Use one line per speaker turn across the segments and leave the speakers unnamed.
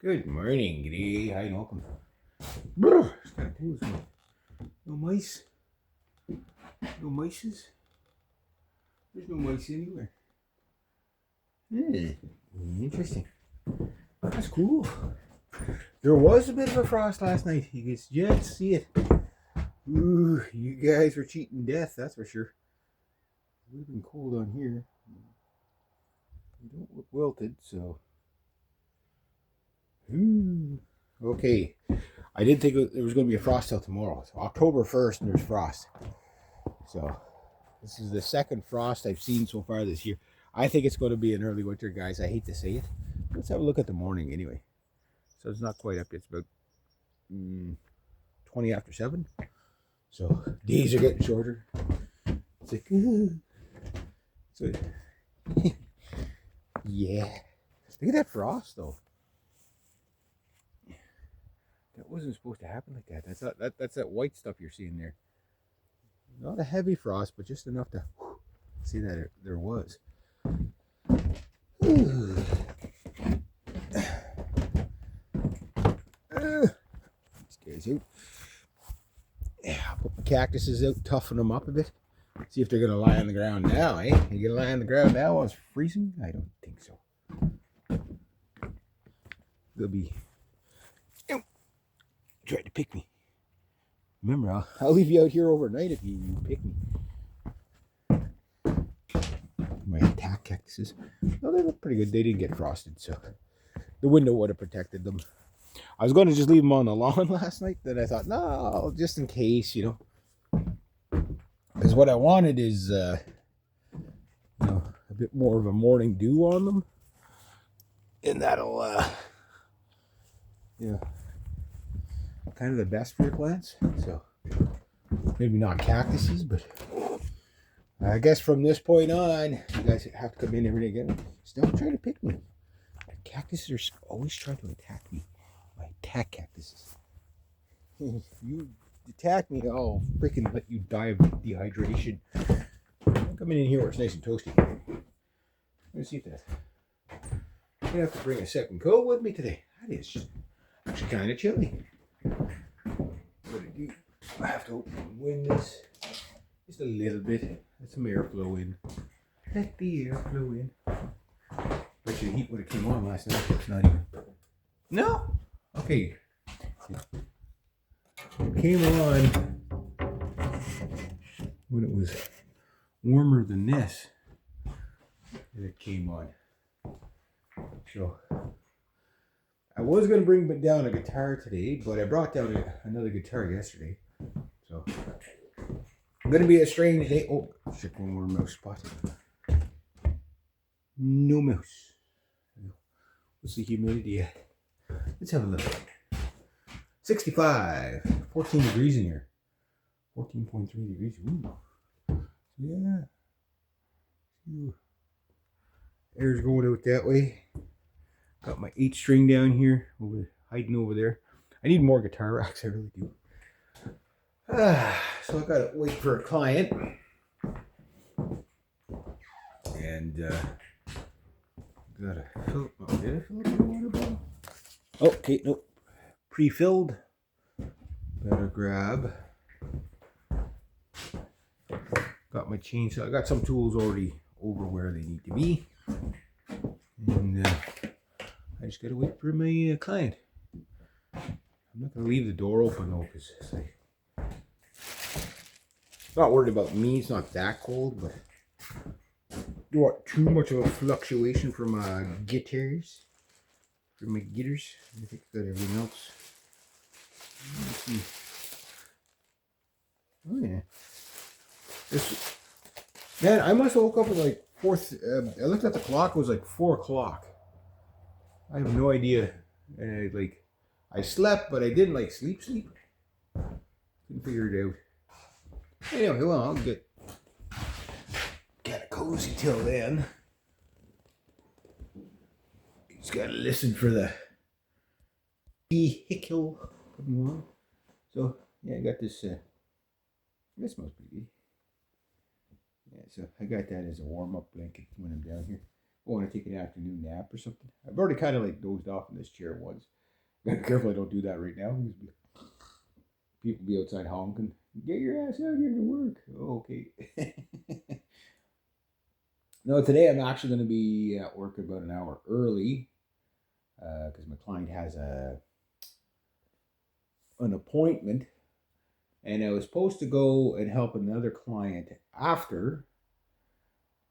Good morning, g'day, hi and welcome. Brr, it's kind of cool, isn't it? No mice? No mices? There's no mice anywhere. Interesting. That's cool. There was a bit of a frost last night. You can just see it. Ooh, you guys were cheating death, that's for sure. It would have been cold on here. You don't look wilted, so. Ooh. Okay. I did think there was going to be a frost till tomorrow. So October 1st, and there's frost. So this is the second frost I've seen so far this year. I think it's going to be an early winter, guys. I hate to say it. Let's have a look at the morning anyway. So it's not quite up yet. It's about 20 after 7. So days are getting shorter. It's like, so, yeah. Look at that frost, though. That wasn't supposed to happen like that. That's that white stuff you're seeing there. Not a heavy frost, but just enough to see that there was. Scares you. Yeah, I'll put my cactuses out, toughen them up a bit. See if they're gonna lie on the ground now, eh? You gonna lie on the ground now while it's freezing? I don't think so. They'll be trying to pick me. Remember, I'll leave you out here overnight if you pick me. My attack cactuses. Well, they look pretty good. They didn't get frosted, so the window would have protected them. I was going to just leave them on the lawn last night. Then I thought, no, just in case, Because what I wanted is, a bit more of a morning dew on them. And that'll, kind of the best for your plants. So, maybe not cactuses, but I guess from this point on, you guys have to come in every day again. Stop trying to pick me. Cactuses are always trying to attack me. I attack cactuses. If you attack me, I'll freaking let you die of dehydration. I'm coming in here where it's nice and toasty. Let's see if that. I'm gonna have to bring a second coat with me today. That is actually kind of chilly. What I do, I have to open the windows just a little bit. Let some airflow in. Let the airflow in. Bet you the heat would have came on last night. It's not even. No. Okay. It came on when it was warmer than this. And it came on. So I was going to bring down a guitar today, but I brought down another guitar yesterday. So I'm going to be a strange day. Oh, shit, one more mouse spot. No mouse. What's the humidity at? Let's have a look. 65. 14 degrees in here. 14.3 degrees. Ooh. Yeah. Ooh. Air's going out that way. Got my 8-string down here, hiding over there. I need more guitar racks, I really do. So I gotta wait for a client. And gotta fill. Oh, did I fill up the water bottle? Okay, nope. Pre-filled. Better grab. Got my chainsaw. I got some tools already over where they need to be. And I just gotta wait for my client. I'm not gonna leave the door open though, because it's like, not worried about me. It's not that cold, but don't want too much of a fluctuation for my guitars. For my gitters. I think I got everything else. Let's see. Oh yeah. Man, I must have woke up at like 4. I looked at the clock. It was like 4 o'clock. I have no idea. I slept, but I didn't like sleep. Couldn't figure it out. Anyway, well, I'll get kind of cozy till then. Just gotta listen for the vehicle coming on. So yeah, I got this. This smells pretty good. Yeah, so I got that as a warm-up blanket when I'm down here. want to take an afternoon nap or something. I've already kind of like dozed off in this chair once. Gotta be careful I don't do that right now. People be outside honking. Get your ass out here to work. Oh, okay. No, today I'm actually going to be at work about an hour early because my client has an appointment, and I was supposed to go and help another client after.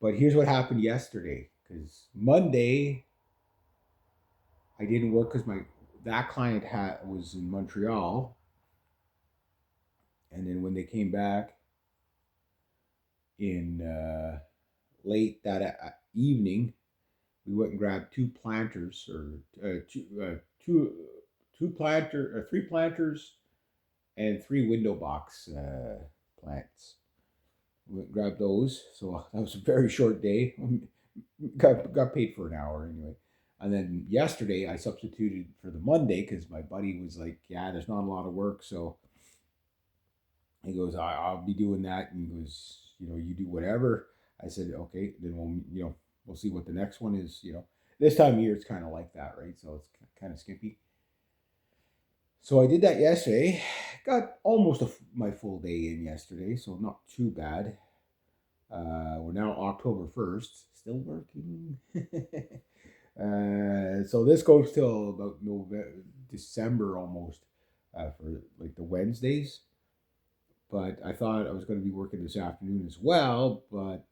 But here's what happened yesterday. Because Monday I didn't work because that client was in Montreal, and then when they came back in late that evening, we went and grabbed two planters or three planters and three window box plants. We went and grabbed those. So that was a very short day. Got paid for an hour anyway. And then yesterday I substituted for the Monday because my buddy was like, "Yeah, there's not a lot of work." So he goes, "I'll be doing that." And he goes, "You do whatever." I said, "Okay." Then we'll see what the next one is. This time of year it's kind of like that, right? So it's kind of skimpy. So I did that yesterday. Got almost my full day in yesterday, so not too bad. We're now October 1st, still working. So this goes till about December almost for like the Wednesdays. But I thought I was going to be working this afternoon as well, but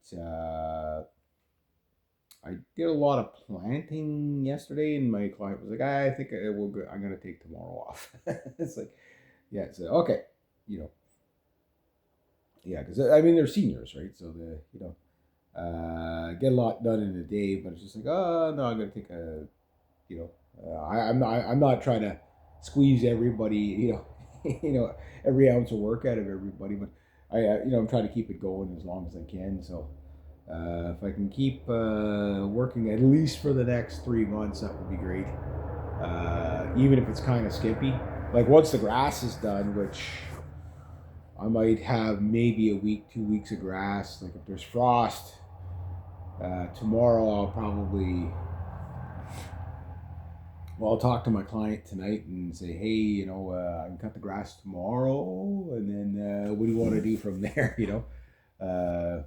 I did a lot of planting yesterday, and my client was like, I think I'm going to take tomorrow off. It's like, yeah, so okay, you know, yeah, because I mean they're seniors, right? So get a lot done in a day, but it's just like, oh no, I'm going to take you know, I'm not trying to squeeze everybody, every ounce of work out of everybody, but I'm trying to keep it going as long as I can. So if I can keep working at least for the next 3 months, that would be great. Even if it's kind of skimpy, like once the grass is done, which I might have maybe a week, 2 weeks of grass. Like if there's frost, tomorrow I'll probably. Well, I'll talk to my client tonight and say, hey, I can cut the grass tomorrow, and then what do you want to do from there?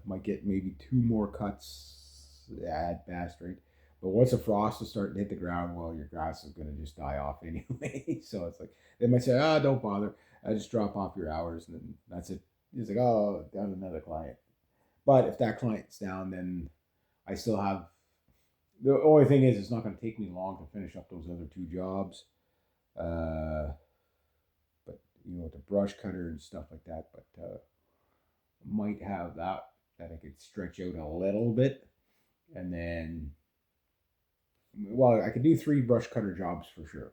Might get maybe 2 more cuts at best, right? But once the frost is starting to hit the ground, well, your grass is going to just die off anyway. So it's like they might say, don't bother. I just drop off your hours, and then that's it. He's like, oh, down another client. But if that client's down, then I still have. The only thing is, it's not going to take me long to finish up those other 2 jobs. But with the brush cutter and stuff like that. But might have that I could stretch out a little bit, and then, well, I could do 3 brush cutter jobs for sure.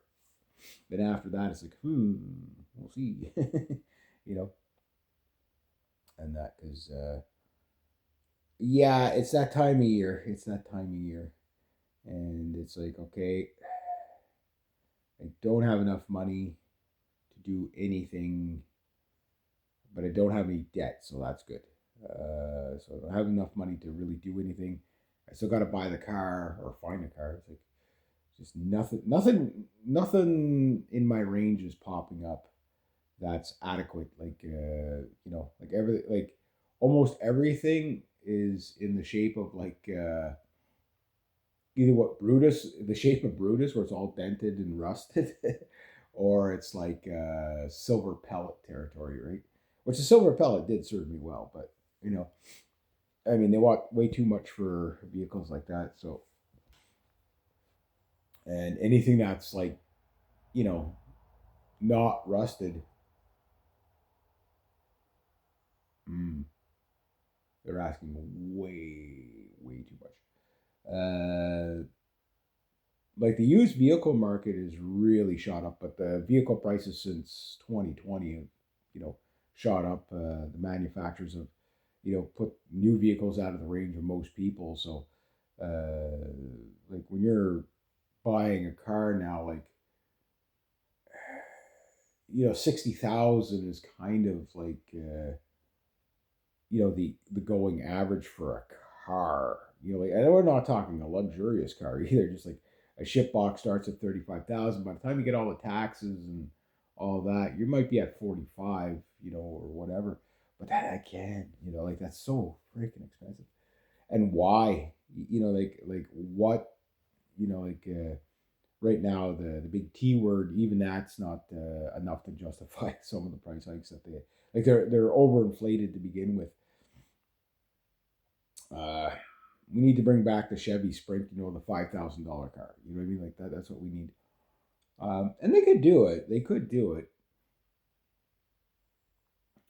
Then after that, it's like, we'll see, and that because, yeah, it's that time of year. And it's like, okay, I don't have enough money to do anything, but I don't have any debt, so that's good. So I don't have enough money to really do anything. I still got to buy the car or find a car. It's like just nothing in my range is popping up that's adequate. Like like everything, like almost everything is in the shape of like either the shape of Brutus, where it's all dented and rusted, or it's like silver pellet territory, right? Which the silver pellet did serve me well, but I mean, they want way too much for vehicles like that. So, and anything that's like, not rusted, they're asking way too much. Like the used vehicle market is really shot up, but the vehicle prices since 2020 have, shot up. The manufacturers have, put new vehicles out of the range of most people. So, like when you're buying a car now, like 60,000 is kind of like the going average for a car. You know, like, and we're not talking a luxurious car either. Just like a ship box starts at 35,000. By the time you get all the taxes and all that, you might be at 45. You know, or whatever. But that again, you know, like that's so freaking expensive. And why? You know, like what? You know, like. Right now the big T word, even that's not enough to justify some of the price hikes that they like. They're overinflated to begin with. Uh, we need to bring back the Chevy Sprint, you know, the $5,000 car. You know what I mean? Like that. That's what we need. And they could do it. They could do it,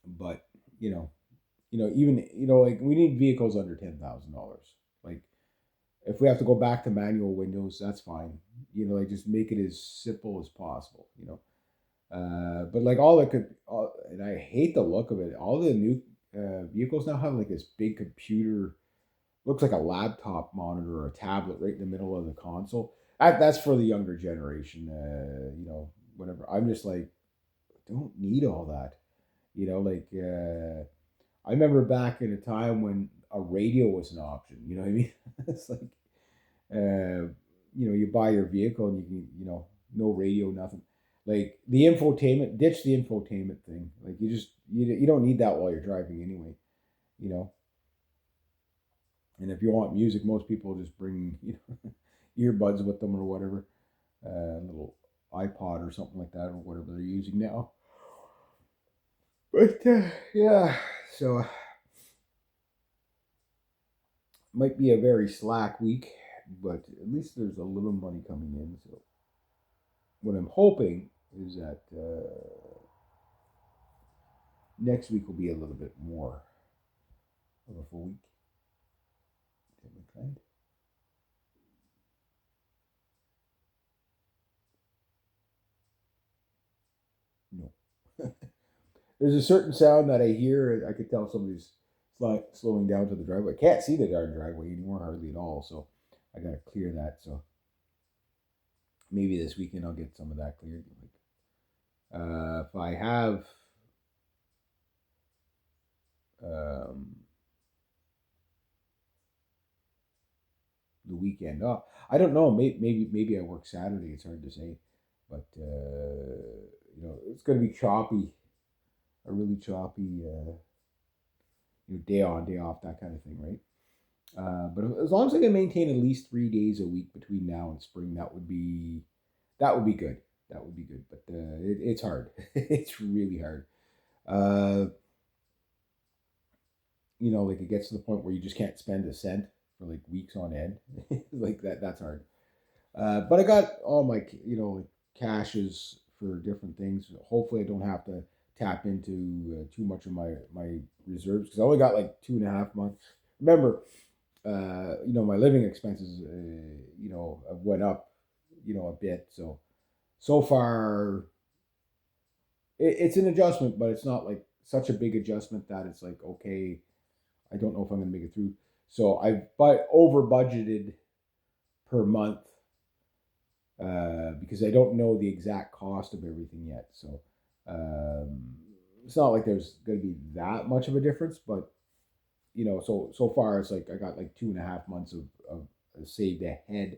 but you know, even like we need vehicles under $10,000. Like if we have to go back to manual windows, that's fine. You know, like just make it as simple as possible. You know, but like and I hate the look of it. All the new vehicles now have like this big computer, looks like a laptop monitor or a tablet right in the middle of the console. That's for the younger generation. You know, whatever. I'm just like, don't need all that. You know, like I remember back in a time when a radio was an option. You know what I mean? It's like, you buy your vehicle and you can, no radio, nothing. Like the infotainment, ditch the infotainment thing. Like you don't need that while you're driving anyway. You know, and if you want music, most people just bring earbuds with them or whatever, a little iPod or something like that or whatever they're using now. But yeah, so might be a very slack week, but at least there's a little money coming in. So what I'm hoping is that next week will be a little bit more of a full week. No. There's a certain sound that I hear. I could tell somebody's slowing down to the driveway. I can't see the darn driveway anymore, hardly at all. So I got to clear that. So maybe this weekend I'll get some of that cleared. If I have um, the weekend off, I don't know. Maybe I work Saturday. It's hard to say, but it's going to be choppy, a really choppy, day on, day off, that kind of thing, right? But as long as I can maintain at least 3 days a week between now and spring, that would be good. That would be good. But it's hard. It's really hard. Uh, like it gets to the point where you just can't spend a cent for like weeks on end. Like that. That's hard. But I got all my caches for different things. Hopefully, I don't have to tap into too much of my reserves because I only got like 2.5 months. Remember, my living expenses, went up, a bit. So far, it's an adjustment, but it's not like such a big adjustment that it's like, okay, I don't know if I'm going to make it through. So I've over budgeted per month because I don't know the exact cost of everything yet. So um, it's not like there's going to be that much of a difference, but so far it's like I got like 2.5 months of saved ahead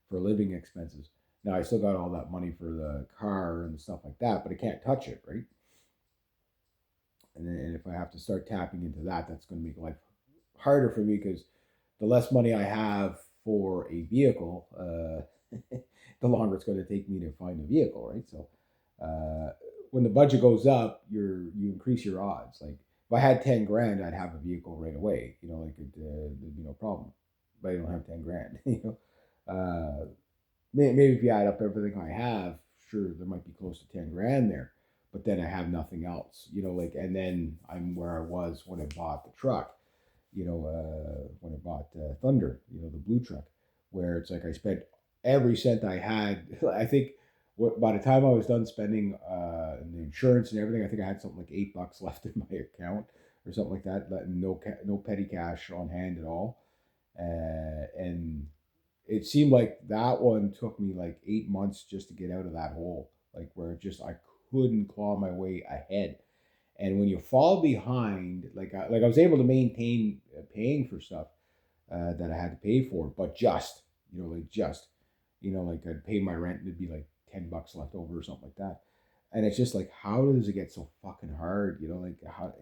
for living expenses. Now I still got all that money for the car and stuff like that, but I can't touch it, right? And then if I have to start tapping into that, that's going to make life harder for me because the less money I have for a vehicle, the longer it's going to take me to find a vehicle, right? So when the budget goes up, you increase your odds. Like if I had 10 grand, I'd have a vehicle right away. There'd be no problem. But I don't have 10 grand. Maybe if you add up everything I have, sure there might be close to 10 grand there. But then I have nothing else. And then I'm where I was when I bought the truck. When I bought Thunder, the blue truck, where it's like I spent every cent I had. I think by the time I was done spending the insurance and everything, I think I had something like $8 left in my account or something like that. No petty cash on hand at all, and it seemed like that one took me like 8 months just to get out of that hole, like where I couldn't claw my way ahead. And when you fall behind, like I was able to maintain paying for stuff, that I had to pay for, but just, like I'd pay my rent and it'd be like $10 left over or something like that. And it's just like, how does it get so fucking hard? Like how,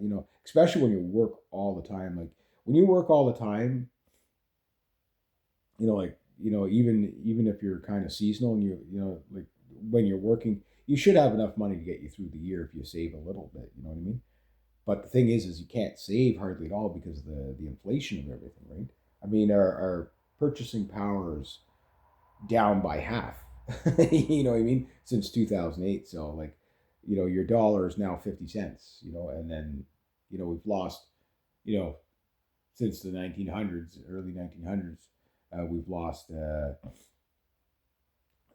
especially when you work all the time. Like when you work all the time, even if you're kind of seasonal and like when you're working, you should have enough money to get you through the year if you save a little bit. You know what I mean? But the thing is you can't save hardly at all because of the inflation of everything, right? I mean, our purchasing power is down by half. You know what I mean? Since 2008. So like, your dollar is now 50 cents, and then, we've lost, you know, since the 1900s, early 1900s, we've lost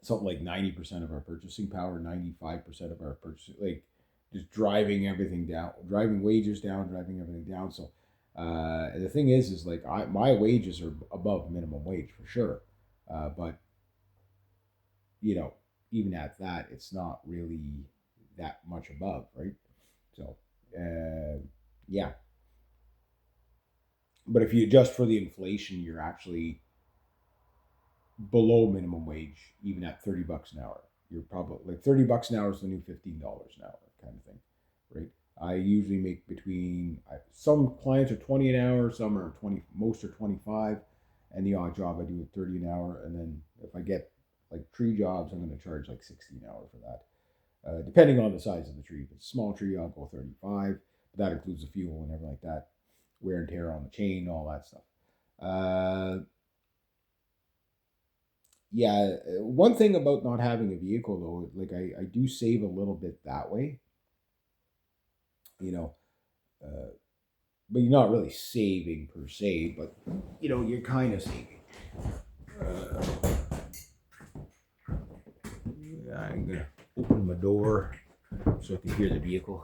something like 90% of our purchasing power, 95% of our purchasing, like just driving everything down, driving wages down, driving everything down. So the thing is like my wages are above minimum wage for sure. But, you know, even at that, it's not really that much above, right? So, yeah. But if you adjust for the inflation, you're actually below minimum wage, even at $30 an hour. You're probably like $30 an hour is the new $15 an hour kind of thing, right? I usually make between some clients are 20 an hour, some are 20, most are 25, and the odd job I do at 30 an hour. And then if I get like tree jobs, I'm going to charge like 60 an hour for that, depending on the size of the tree. If it's a small tree, I'll go 35, but that includes the fuel and everything like that, wear and tear on the chain, all that stuff. Yeah, one thing about not having a vehicle though, like I do save a little bit that way, you know, uh, but you're not really saving per se, but you're kind of saving. Uh, yeah, I'm gonna open my door so I can hear the vehicle.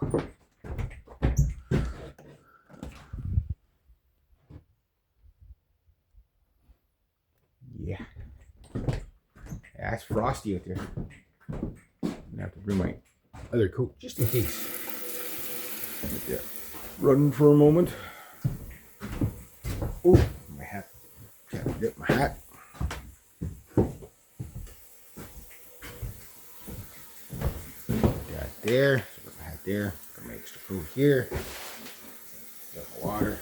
Yeah, yeah, it's frosty out there. I'm gonna have to bring my other coat just in case. Right there. Running for a moment. Oh, my hat. Can't forget my hat. Got there. So got my hat there. Got my extra coat here. Got my water.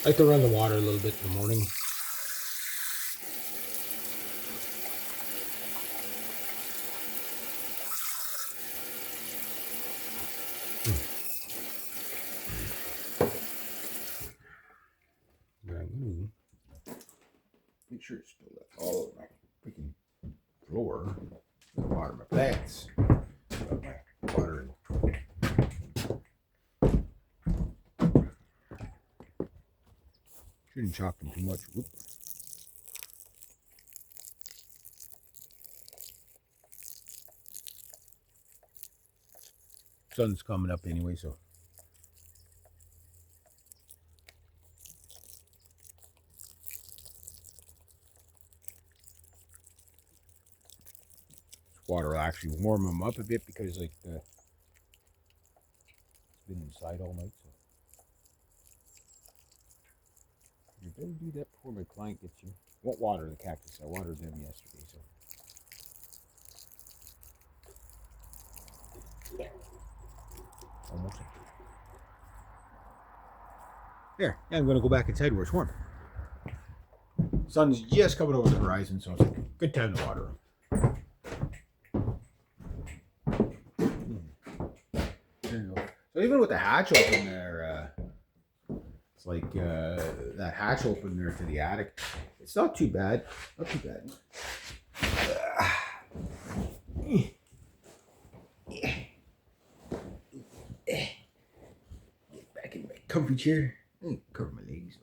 I like to run the water a little bit in the morning. Make sure it's spilled up all over my freaking floor. Water my plants. Got my water in. Shouldn't chop them too much. Whoop. Sun's coming up anyway, so. Water will actually warm them up a bit because like it's been inside all night. So you better do that before my client gets you. Won't water the cactus. I watered them yesterday, so. Almost. There. Yeah, I'm gonna go back inside where it's warm. Sun's just coming over the horizon, so it's like a good time to water them. There you go. So even with the hatch open there, it's like that hatch open there to the attic. It's not too bad. Not too bad. Get back in my comfy chair. Cover my legs.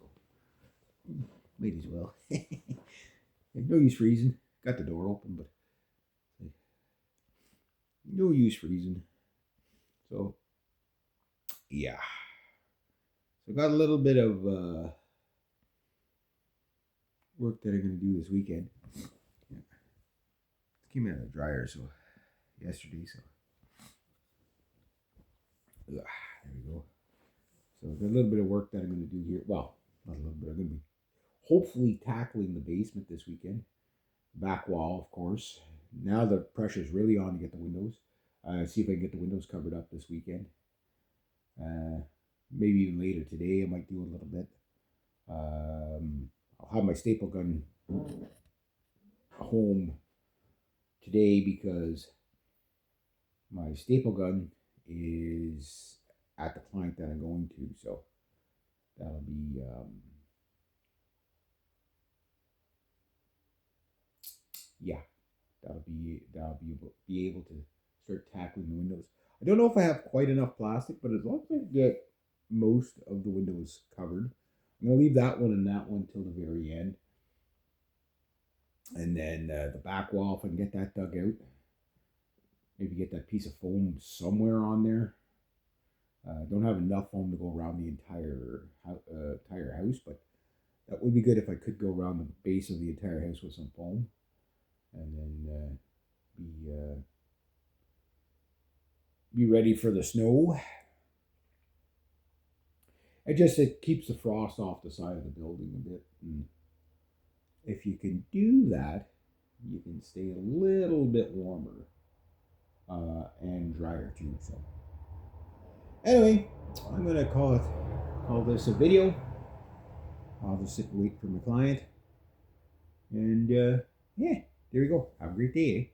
Might as well. No use freezing. Got the door open, but no use freezing. So, yeah. So got a little bit of work that I'm going to do this weekend. Yeah. It came out of the dryer yesterday, so. There we go. So got a little bit of work that I'm going to do here. Well, not a little bit. I'm going to be hopefully tackling the basement this weekend. Back wall, of course. Now the pressure's really on to get the windows. See if I can get the windows covered up this weekend. Maybe even later today I might do a little bit. I'll have my staple gun home today because my staple gun is at the client that I'm going to, so that'll be that'll be able to start tackling the windows. I don't know if I have quite enough plastic, but as long as I get most of the windows covered, I'm gonna leave that one and that one till the very end. And then the back wall, if I can get that dug out, maybe get that piece of foam somewhere on there. Don't have enough foam to go around the entire house, but that would be good if I could go around the base of the entire house with some foam, and then be ready for the snow. It keeps the frost off the side of the building a bit, and if you can do that, you can stay a little bit warmer and drier too. So anyway, I'm gonna call this a video. I'll just sit and wait for my client, and yeah, there we go. Have a great day.